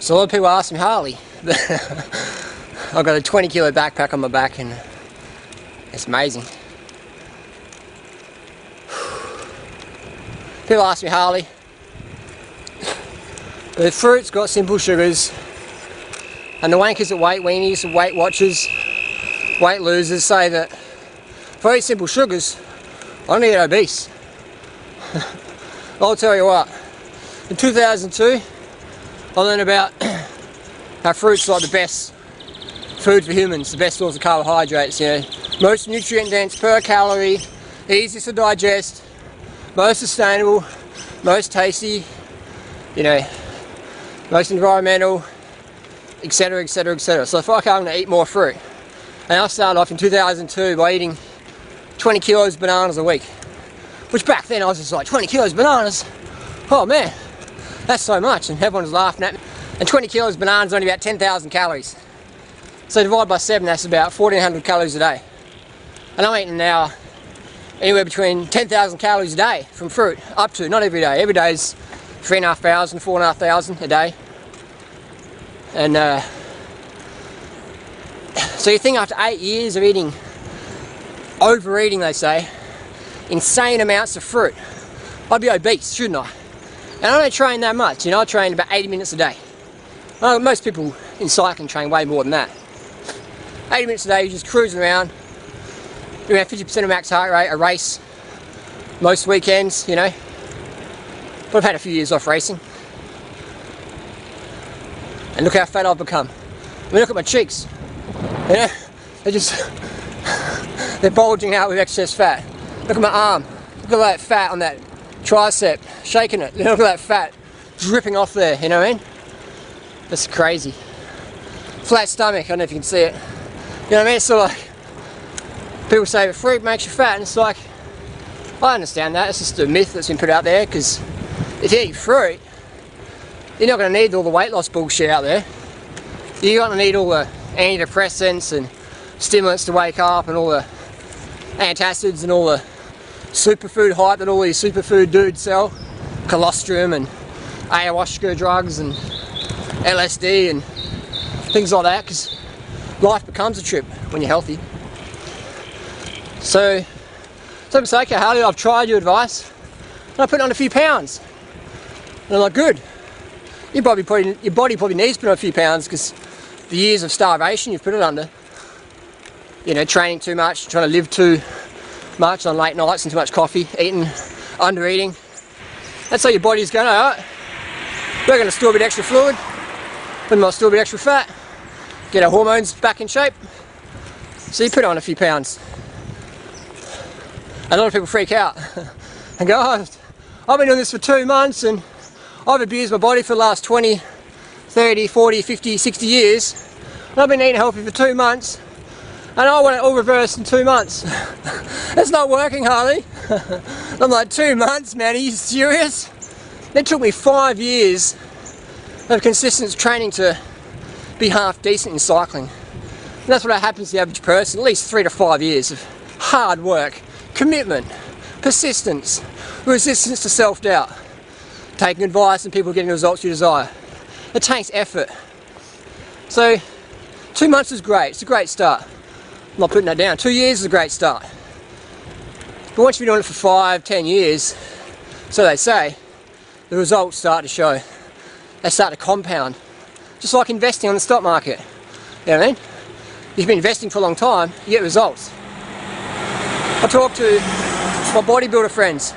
So a lot of people ask me, Harley, I've got a 20 kilo backpack on my back and it's amazing. People ask me, Harley, the fruit's got simple sugars, and the wankers at Weight Weenies, Weight Watchers, weight losers say that for these simple sugars, I don't get obese. I'll tell you what, in 2002, I learned about how fruit's like the best food for humans, the best source of carbohydrates, you know, most nutrient dense per calorie, easiest to digest, most sustainable, most tasty, you know, most environmental, etc, etc, etc. So if I'm going to eat more fruit, and I started off in 2002 by eating 20 kilos of bananas a week, which back then I was just like, 20 kilos of bananas? Oh man, that's so much, and everyone was laughing at me. And 20 kilos of bananas is only about 10,000 calories. So divide by 7, that's about 1,400 calories a day. And I'm eating now anywhere between 10,000 calories a day from fruit, up to, not every day. Every day is 3,500, 4,500 a day. And so you think after 8 years of eating, overeating they say, insane amounts of fruit, I'd be obese, shouldn't I? And I don't train that much, you know, I train about 80 minutes a day. Well, most people in cycling train way more than that. 80 minutes a day, you're just cruising around, doing about 50% of max heart rate, a race, most weekends, you know. But I've had a few years off racing. And look how fat I've become. I mean, look at my cheeks. You know, they're bulging out with excess fat. Look at my arm. Look at that fat on that tricep, shaking it. Look at that fat dripping off there, you know what I mean? That's crazy. Flat stomach, I don't know if you can see it. You know what I mean? It's sort of like, people say that fruit makes you fat, and it's like, I understand that. It's just a myth that's been put out there, because if you eat fruit, you're not going to need all the weight loss bullshit out there. You're going to need all the antidepressants and stimulants to wake up, and all the antacids and all the superfood hype that all these superfood dudes sell. Colostrum and ayahuasca drugs and LSD and things like that, because life becomes a trip when you're healthy. So I'm saying, okay, Harley, I've tried your advice and I put on a few pounds. And I'm like, good. Your body probably needs to put on a few pounds, because the years of starvation you've put it under. You know, training too much, trying to live too much on late nights and too much coffee, eating, under eating. That's how your body's going, alright, we're going to store a bit extra fluid, we might store a bit extra fat, get our hormones back in shape. So you put on a few pounds. A lot of people freak out and go, oh, I've been doing this for 2 months and I've abused my body for the last 20, 30, 40, 50, 60 years, and I've been eating healthy for 2 months, and I want it all reversed in 2 months. That's not working, Harley. I'm like, 2 months, man, are you serious? It took me 5 years of consistent training to be half decent in cycling. And that's what happens to the average person, at least 3 to 5 years of hard work, commitment, persistence, resistance to self-doubt, taking advice and people getting the results you desire. It takes effort. So 2 months is great, it's a great start. I'm not putting that down. 2 years is a great start. But once you've been doing it for 5, 10 years, so they say, the results start to show. They start to compound. Just like investing on the stock market. You know what I mean? You've been investing for a long time, you get results. I talk to my bodybuilder friends,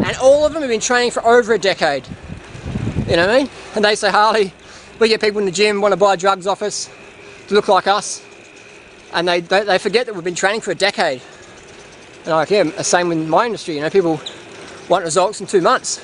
and all of them have been training for over a decade. You know what I mean? And they say, Harley, we get people in the gym want to buy drugs off us to look like us, and they forget that we've been training for a decade. And like, yeah, the same with my industry, you know, people want results in 2 months.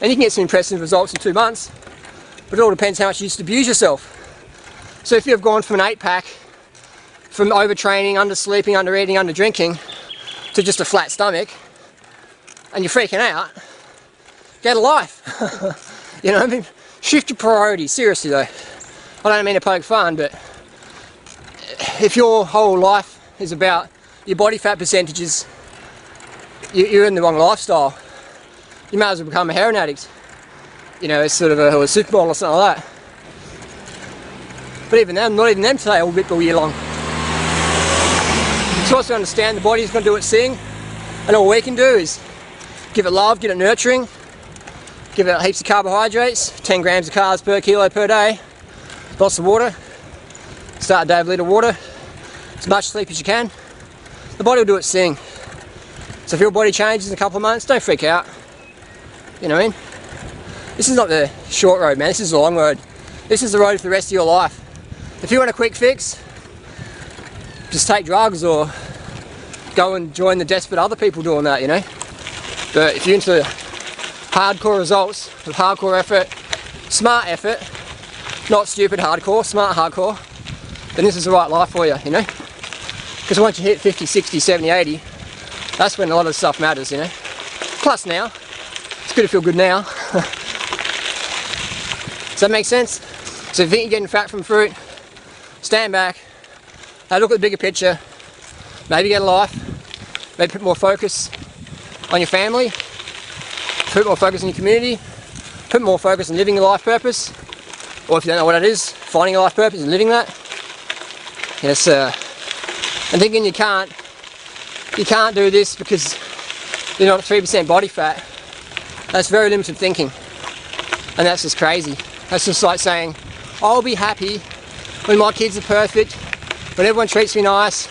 And you can get some impressive results in 2 months, but it all depends how much you used to abuse yourself. So if you've gone from an 8-pack, from overtraining, under-sleeping, under-eating, under-drinking, to just a flat stomach, and you're freaking out, get a life. You know what I mean? Shift your priorities, seriously though. I don't mean to poke fun, but if your whole life is about your body fat percentages, you're in the wrong lifestyle. You might as well become a heroin addict. You know, it's sort of a supermodel or something like that. But even them, not even them today, all ripped all year long. So also understand the body's going to do its thing, and all we can do is give it love, get it nurturing, give it heaps of carbohydrates, 10 grams of carbs per kilo per day, lots of water, start a day with a litre of water, as much sleep as you can. The body will do its thing. So if your body changes in a couple of months, don't freak out. You know what I mean? This is not the short road, man, this is the long road. This is the road for the rest of your life. If you want a quick fix, just take drugs or go and join the desperate other people doing that, you know? But if you're into hardcore results with hardcore effort, smart effort, not stupid hardcore, smart hardcore, then this is the right life for you, you know? Because once you hit 50, 60, 70, 80, that's when a lot of stuff matters, you know? Plus now, it's good to feel good now. Does that make sense? So if you think you're getting fat from fruit, stand back, have a look at the bigger picture, maybe get a life, maybe put more focus on your family, put more focus on your community, put more focus on living your life purpose, or if you don't know what it is, finding your life purpose and living that. Yes, and thinking you can't do this because you're not 3% body fat, that's very limited thinking, and that's just crazy. That's just like saying, I'll be happy when my kids are perfect, when everyone treats me nice,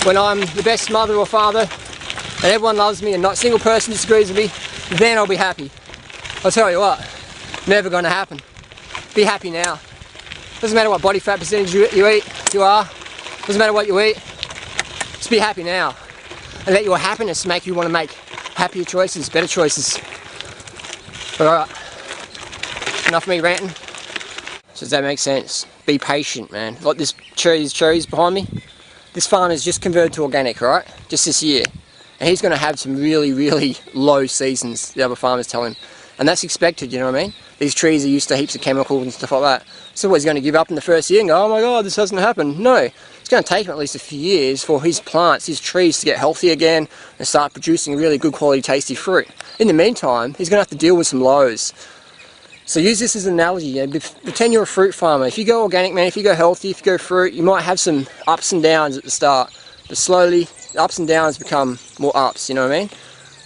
when I'm the best mother or father, and everyone loves me and not a single person disagrees with me, then I'll be happy. I'll tell you what, never going to happen. Be happy now. Doesn't matter what body fat percentage you eat, you are. Doesn't matter what you eat. Just be happy now. And let your happiness make you want to make happier choices, better choices. Alright, enough of me ranting. So does that make sense? Be patient, man. Like these trees behind me, this farmer's just converted to organic, right? Just this year. And he's going to have some really, really low seasons, the other farmers tell him. And that's expected, you know what I mean? These trees are used to heaps of chemicals and stuff like that. So what, he's going to give up in the first year and go, oh my god, this hasn't happened? No. It's going to take him at least a few years for his plants, his trees to get healthy again and start producing really good quality tasty fruit. In the meantime, he's going to have to deal with some lows. So use this as an analogy, you know, pretend you're a fruit farmer. If you go organic, man, if you go healthy, if you go fruit, you might have some ups and downs at the start, but slowly the ups and downs become more ups, you know what I mean?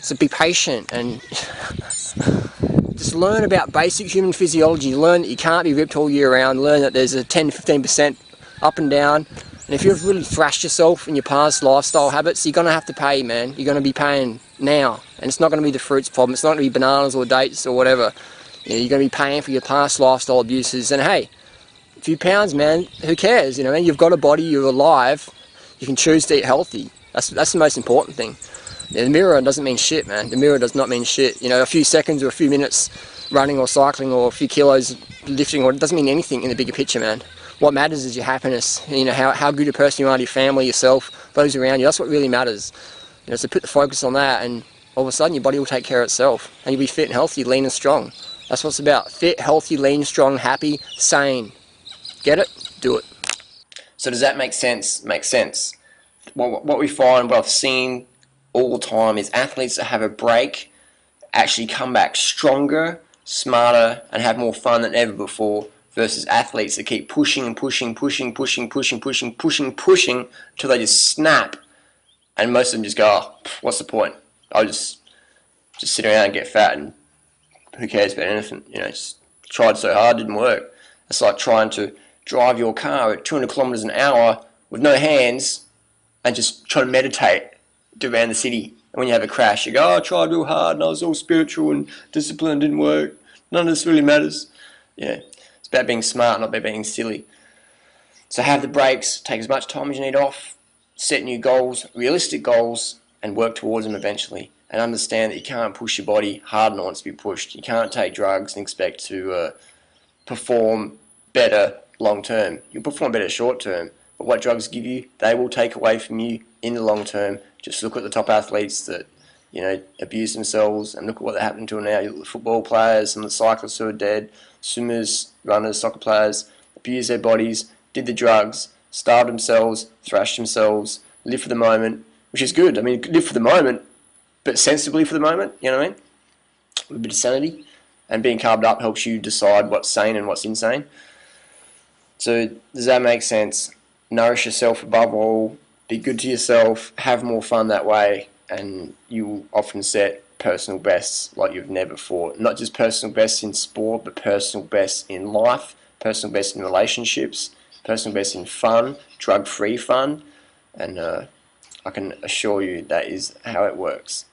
So be patient and just learn about basic human physiology. Learn that you can't be ripped all year round. Learn that there's a 10-15% up and down. And if you've really thrashed yourself in your past lifestyle habits, you're going to have to pay, man. You're going to be paying now. And it's not going to be the fruits problem. It's not going to be bananas or dates or whatever. You know, you're going to be paying for your past lifestyle abuses. And hey, a few pounds, man, who cares? You know, you've got a body, you're alive. You can choose to eat healthy. That's the most important thing. Yeah, the mirror doesn't mean shit, man. The mirror does not mean shit. You know, a few seconds or a few minutes running or cycling or a few kilos lifting, or it doesn't mean anything in the bigger picture, man. What matters is your happiness. You know, how good a person you are to your family, yourself, those around you. That's what really matters. You know, so put the focus on that, and all of a sudden your body will take care of itself, and you'll be fit and healthy, lean and strong. That's what it's about. Fit, healthy, lean, strong, happy, sane. Get it? Do it. So does that make sense? Makes sense. What we find, what I've seen all the time, is athletes that have a break actually come back stronger, smarter, and have more fun than ever before, versus athletes that keep pushing and pushing till they just snap, and most of them just go, oh, what's the point? I'll just sit around and get fat, and who cares about anything? You know, just tried so hard, didn't work. It's like trying to drive your car at 200 kilometers an hour with no hands and just trying to meditate around the city. And when you have a crash, you go, oh, I tried real hard and I was all spiritual and disciplined, didn't work. None of this really matters. Yeah, it's about being smart, not about being silly. So have the breaks, take as much time as you need off, set new goals, realistic goals, and work towards them eventually. And understand that you can't push your body harder than it wants to be pushed. You can't take drugs and expect to perform better long term. You'll perform better short term, but what drugs give you, they will take away from you in the long term. Just look at the top athletes that, you know, abuse themselves, and look at what they're happening to now. You look at the football players, some of the cyclists who are dead, swimmers, runners, soccer players, abuse their bodies, did the drugs, starved themselves, thrashed themselves, live for the moment, which is good. I mean, live for the moment, but sensibly for the moment, you know what I mean? A bit of sanity. And being carved up helps you decide what's sane and what's insane. So does that make sense? Nourish yourself above all, be good to yourself, have more fun that way, and you will often set personal bests like you've never fought. Not just personal bests in sport, but personal bests in life, personal bests in relationships, personal bests in fun, drug-free fun, and I can assure you that is how it works.